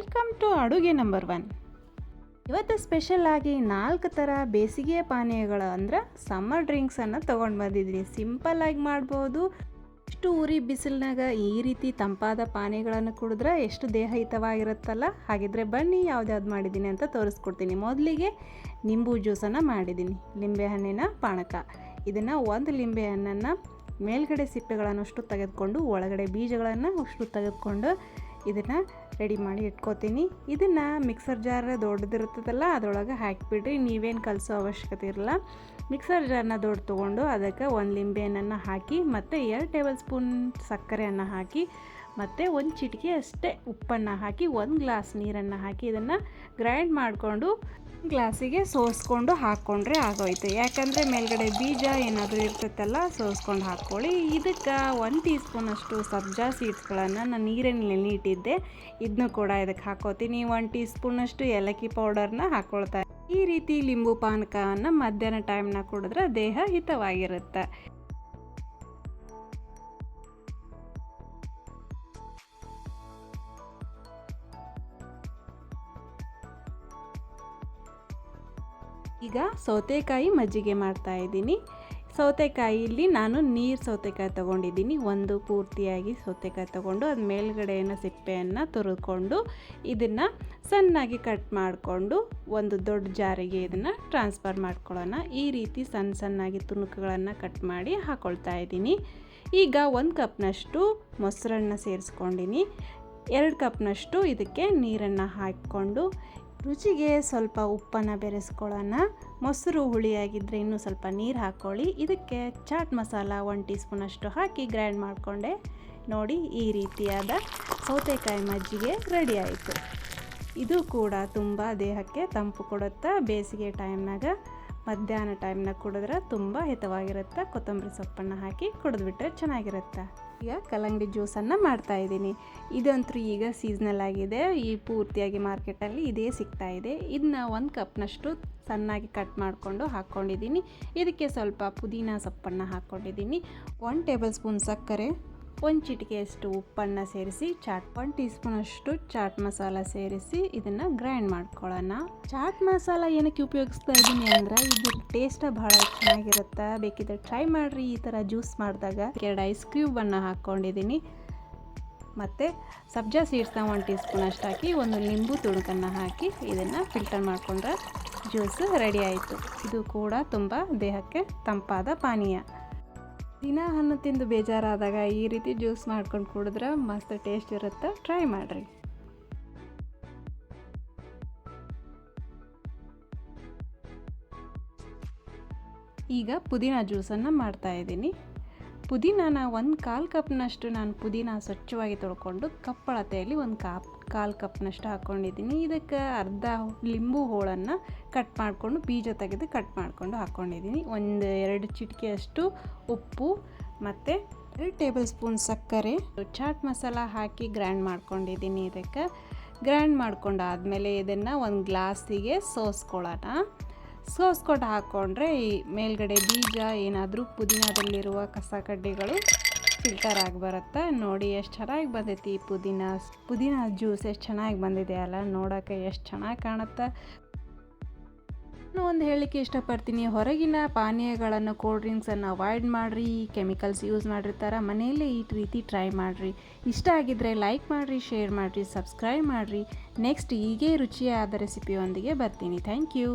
Welcome to ಅಡುಗೆ number 1. ಇವತ್ತು special ಆಗಿ 4 ಥರ ಬೇಸಿಗೆ ಪಾನೀಯಗಳು ಅಂದ್ರೆ ಸಮ್ಮರ್ ಡ್ರಿಂಕ್ಸನ್ನು ತೊಗೊಂಡು ಬಂದಿದ್ದೀನಿ. ಸಿಂಪಲ್ಲಾಗಿ ಮಾಡ್ಬೋದು. ಇಷ್ಟು ಉರಿ ಬಿಸಿಲಿನಾಗ ಈ ರೀತಿ ತಂಪಾದ ಪಾನೀಯಗಳನ್ನು ಕುಡಿದ್ರೆ ಎಷ್ಟು ದೇಹ ಹಿತವಾಗಿರುತ್ತಲ್ಲ. ಹಾಗಿದ್ರೆ ಬನ್ನಿ ಯಾವ್ದು ಮಾಡಿದ್ದೀನಿ ಅಂತ ತೋರಿಸ್ಕೊಡ್ತೀನಿ. ಮೊದಲಿಗೆ ನಿಂಬು ಜ್ಯೂಸನ್ನು ಮಾಡಿದ್ದೀನಿ. ಲಿಂಬೆಹಣ್ಣಿನ ಪಾನಕ. ಇದನ್ನು ಒಂದು ಲಿಂಬೆಹಣ್ಣನ್ನು ಮೇಲ್ಗಡೆ ಸಿಪ್ಪೆಗಳನ್ನು ಅಷ್ಟು ತೆಗೆದುಕೊಂಡು ಒಳಗಡೆ ಬೀಜಗಳನ್ನು ಅಷ್ಟು ತೆಗೆದುಕೊಂಡು ಇದನ್ನು ರೆಡಿ ಮಾಡಿ ಇಟ್ಕೋತೀನಿ. ಇದನ್ನು ಮಿಕ್ಸರ್ ಜಾರ್ ದೊಡ್ಡದಿರ್ತದಲ್ಲ ಅದರೊಳಗೆ ಹಾಕಿಬಿಡ್ರಿ. ನೀವೇನು ಕಲಸೋ ಅವಶ್ಯಕತೆ ಇರಲ್ಲ. ಮಿಕ್ಸರ್ ಜಾರನ್ನ ದೊಡ್ಡ ತೊಗೊಂಡು ಅದಕ್ಕೆ ಒಂದು ಲಿಂಬೆಹಣ್ಣನ್ನು ಹಾಕಿ ಮತ್ತು 2 ಟೇಬಲ್ ಸ್ಪೂನ್ ಸಕ್ಕರೆಯನ್ನು ಹಾಕಿ ಮತ್ತು ಒಂದು ಚಿಟಿಕೆ ಅಷ್ಟೇ ಉಪ್ಪನ್ನು ಹಾಕಿ 1 ಗ್ಲಾಸ್ ನೀರನ್ನು ಹಾಕಿ ಇದನ್ನು ಗ್ರೈಂಡ್ ಮಾಡಿಕೊಂಡು ಗ್ಲಾಸಿಗೆ ಸೋಸ್ಕೊಂಡು ಹಾಕ್ಕೊಂಡ್ರೆ ಆಗೋಯ್ತು. ಯಾಕಂದರೆ ಮೇಲ್ಗಡೆ ಬೀಜ ಏನಾದರೂ ಇರ್ತೈತಲ್ಲ ಸೋಸ್ಕೊಂಡು ಹಾಕ್ಕೊಳ್ಳಿ. ಇದಕ್ಕೆ 1 ಟೀ ಸ್ಪೂನಷ್ಟು ಸಬ್ಜಾ ಸೀಡ್ಸ್ಗಳನ್ನು ನಾನು ನೀರಿನಲ್ಲಿ ಇಟ್ಟಿದ್ದೆ. ಇದನ್ನು ಕೂಡ ಇದಕ್ಕೆ ಹಾಕೋತೀನಿ. 1 ಟೀ ಸ್ಪೂನಷ್ಟು ಏಲಕ್ಕಿ ಪೌಡರ್ನ ಹಾಕ್ಕೊಳ್ತಾ. ಈ ರೀತಿ ಲಿಂಬು ಪಾನಕವನ್ನು ಮಧ್ಯಾಹ್ನ ಟೈಮ್ನ ಕುಡಿದ್ರೆ ದೇಹ ಹಿತವಾಗಿರುತ್ತೆ. ಈಗ ಸೌತೆಕಾಯಿ ಮಜ್ಜಿಗೆ ಮಾಡ್ತಾ ಇದ್ದೀನಿ. ಸೌತೆಕಾಯಿಲಿ ನಾನು ನೀರು ಸೌತೆಕಾಯಿ ತೊಗೊಂಡಿದ್ದೀನಿ. ಒಂದು ಪೂರ್ತಿಯಾಗಿ ಸೌತೆಕಾಯಿ ತೊಗೊಂಡು ಅದು ಮೇಲ್ಗಡೆಯನ್ನು ಸಿಪ್ಪೆಯನ್ನು ತುರಿದುಕೊಂಡು ಇದನ್ನು ಸಣ್ಣಾಗಿ ಕಟ್ ಮಾಡಿಕೊಂಡು ಒಂದು ದೊಡ್ಡ ಜಾರಿಗೆ ಇದನ್ನು ಟ್ರಾನ್ಸ್ಫರ್ ಮಾಡ್ಕೊಳ್ಳೋಣ. ಈ ರೀತಿ ಸಣ್ಣಾಗಿ ತುಣುಕುಗಳನ್ನು ಕಟ್ ಮಾಡಿ ಹಾಕ್ಕೊಳ್ತಾ ಇದ್ದೀನಿ. ಈಗ 1 ಕಪ್ನಷ್ಟು ಮೊಸರನ್ನು ಸೇರಿಸ್ಕೊಂಡಿನಿ. 2 ಕಪ್ನಷ್ಟು ಇದಕ್ಕೆ ನೀರನ್ನು ಹಾಕಿಕೊಂಡು ರುಚಿಗೆ ಸ್ವಲ್ಪ ಉಪ್ಪನ್ನು ಬೆರೆಸ್ಕೊಳ್ಳೋಣ. ಮೊಸರು ಹುಳಿಯಾಗಿದ್ದರೆ ಇನ್ನೂ ಸ್ವಲ್ಪ ನೀರು ಹಾಕ್ಕೊಳ್ಳಿ. ಇದಕ್ಕೆ ಚಾಟ್ ಮಸಾಲ 1 ಟೀ ಸ್ಪೂನಷ್ಟು ಹಾಕಿ ಗ್ರೈಂಡ್ ಮಾಡಿಕೊಂಡೆ. ನೋಡಿ ಈ ರೀತಿಯಾದ ಸೌತೆಕಾಯಿ ಮಜ್ಜಿಗೆ ರೆಡಿ ಆಯಿತು. ಇದು ಕೂಡ ತುಂಬ ದೇಹಕ್ಕೆ ತಂಪು ಕೊಡುತ್ತೆ. ಬೇಸಿಗೆ ಟೈಮ್ನಾಗ ಮಧ್ಯಾಹ್ನ ಟೈಮ್ನಾಗ ಕುಡಿದ್ರೆ ತುಂಬ ಹಿತವಾಗಿರುತ್ತೆ. ಕೊತ್ತಂಬರಿ ಸೊಪ್ಪನ್ನು ಹಾಕಿ ಕುಡಿದ್ಬಿಟ್ರೆ ಚೆನ್ನಾಗಿರುತ್ತೆ. ಈಗ ಕಲ್ಲಂಗಡಿ ಜ್ಯೂಸನ್ನು ಮಾಡ್ತಾಯಿದ್ದೀನಿ. ಇದಂತೂ ಈಗ ಸೀಸ್ನಲ್ ಆಗಿದೆ. ಈ ಪೂರ್ತಿಯಾಗಿ ಮಾರ್ಕೆಟಲ್ಲಿ ಇದೇ ಸಿಗ್ತಾ ಇದೆ. ಇದನ್ನ 1 ಕಪ್ನಷ್ಟು ಸಣ್ಣಾಗಿ ಕಟ್ ಮಾಡಿಕೊಂಡು ಹಾಕ್ಕೊಂಡಿದ್ದೀನಿ. ಇದಕ್ಕೆ ಸ್ವಲ್ಪ ಪುದೀನ ಸೊಪ್ಪನ್ನು ಹಾಕ್ಕೊಂಡಿದ್ದೀನಿ. 1 ಟೇಬಲ್ ಸ್ಪೂನ್ ಸಕ್ಕರೆ, 1 ಚಿಟಿಕೆಯಷ್ಟು ಉಪ್ಪನ್ನು ಸೇರಿಸಿ 1 ಟೀ ಸ್ಪೂನಷ್ಟು ಚಾಟ್ ಮಸಾಲ ಸೇರಿಸಿ ಇದನ್ನು ಗ್ರೈಂಡ್ ಮಾಡ್ಕೊಳ್ಳೋಣ. ಚಾಟ್ ಮಸಾಲ ಏನಕ್ಕೆ ಉಪಯೋಗಿಸ್ತಾ ಇದ್ದೀನಿ ಅಂದರೆ ಇದು ಟೇಸ್ಟ್ ಭಾಳ ಚೆನ್ನಾಗಿರುತ್ತೆ. ಬೇಕಿದ್ರೆ ಟ್ರೈ ಮಾಡಿರಿ. ಈ ಥರ ಜ್ಯೂಸ್ ಮಾಡಿದಾಗ 2 ಐಸ್ ಕ್ಯೂಬನ್ನು ಹಾಕ್ಕೊಂಡಿದ್ದೀನಿ. ಮತ್ತು ಸಬ್ಜಾ ಸೀಡ್ಸ್ನ 1 ಟೀ ಸ್ಪೂನಷ್ಟು ಹಾಕಿ ಒಂದು ಲಿಂಬು ತುಣುಕನ್ನು ಹಾಕಿ ಇದನ್ನು ಫಿಲ್ಟರ್ ಮಾಡಿಕೊಂಡ್ರೆ ಜ್ಯೂಸು ರೆಡಿ ಆಯಿತು. ಇದು ಕೂಡ ತುಂಬ ದೇಹಕ್ಕೆ ತಂಪಾದ ಪಾನೀಯ. ದಿನ ಹಣ್ಣು ತಿಂದು ಬೇಜಾರಾದಾಗ ಈ ರೀತಿ ಜ್ಯೂಸ್ ಮಾಡ್ಕೊಂಡು ಕುಡಿದ್ರೆ ಮಸ್ತ್ ಟೇಸ್ಟ್ ಇರುತ್ತೆ. ಟ್ರೈ ಮಾಡಿರಿ. ಈಗ ಪುದೀನ ಜ್ಯೂಸನ್ನು ಮಾಡ್ತಾಯಿದ್ದೀನಿ. ಪುದೀನಾನ 1/4 ಕಪ್ನಷ್ಟು ನಾನು ಪುದೀನ ಸ್ವಚ್ಛವಾಗಿ ತೊಳ್ಕೊಂಡು ಕಪ್ಪಳತೆಯಲ್ಲಿ 1/4 ಕಪ್ನಷ್ಟು ಹಾಕ್ಕೊಂಡಿದ್ದೀನಿ. ಇದಕ್ಕೆ ಅರ್ಧ ಲಿಂಬು ಹೋಳನ್ನು ಕಟ್ ಮಾಡಿಕೊಂಡು ಬೀಜ ತೆಗೆದು ಕಟ್ ಮಾಡಿಕೊಂಡು ಹಾಕ್ಕೊಂಡಿದ್ದೀನಿ. 2 ಚಿಟಿಕೆಯಷ್ಟು ಉಪ್ಪು ಮತ್ತು 2 ಟೇಬಲ್ ಸ್ಪೂನ್ ಸಕ್ಕರೆ, ಚಾಟ್ ಮಸಾಲ ಹಾಕಿ ಗ್ರೈಂಡ್ ಮಾಡ್ಕೊಂಡಿದ್ದೀನಿ. ಇದಕ್ಕೆ ಗ್ರೈಂಡ್ ಮಾಡ್ಕೊಂಡಾದಮೇಲೆ ಇದನ್ನು ಒಂದು ಗ್ಲಾಸಿಗೆ ಸೋಸ್ಕೊಂಡು ಹಾಕ್ಕೊಂಡ್ರೆ ಈ ಮೇಲ್ಗಡೆ ಬೀಜ ಏನಾದರೂ ಪುದೀನದಲ್ಲಿರುವ ಕಸ ಕಡ್ಡಿಗಳು ಫಿಲ್ಟರ್ ಆಗಿ ಬರುತ್ತೆ. ನೋಡಿ ಎಷ್ಟು ಚೆನ್ನಾಗಿ ಬಂದೈತಿ ಪುದೀನ ಜ್ಯೂಸ್ ಎಷ್ಟು ಚೆನ್ನಾಗಿ ಬಂದಿದೆ ಅಲ್ಲ. ನೋಡೋಕ್ಕೆ ಎಷ್ಟು ಚೆನ್ನಾಗಿ ಕಾಣುತ್ತೆ. ನಾನು ಒಂದು ಹೇಳಲಿಕ್ಕೆ ಇಷ್ಟಪಡ್ತೀನಿ, ಹೊರಗಿನ ಪಾನೀಯಗಳನ್ನು ಕೋಲ್ಡ್ ಡ್ರಿಂಕ್ಸನ್ನು ಅವಾಯ್ಡ್ ಮಾಡಿರಿ. ಕೆಮಿಕಲ್ಸ್ ಯೂಸ್ ಮಾಡಿರ್ತಾರೆ. ಮನೆಯಲ್ಲೇ ಈ ರೀತಿ ಟ್ರೈ ಮಾಡಿರಿ. ಇಷ್ಟ ಆಗಿದ್ದರೆ ಲೈಕ್ ಮಾಡಿರಿ, ಶೇರ್ ಮಾಡಿರಿ, ಸಬ್ಸ್ಕ್ರೈಬ್ ಮಾಡಿರಿ. ನೆಕ್ಸ್ಟ್ ಹೀಗೆ ರುಚಿಯಾದ ರೆಸಿಪಿಯೊಂದಿಗೆ ಬರ್ತೀನಿ. Thank you.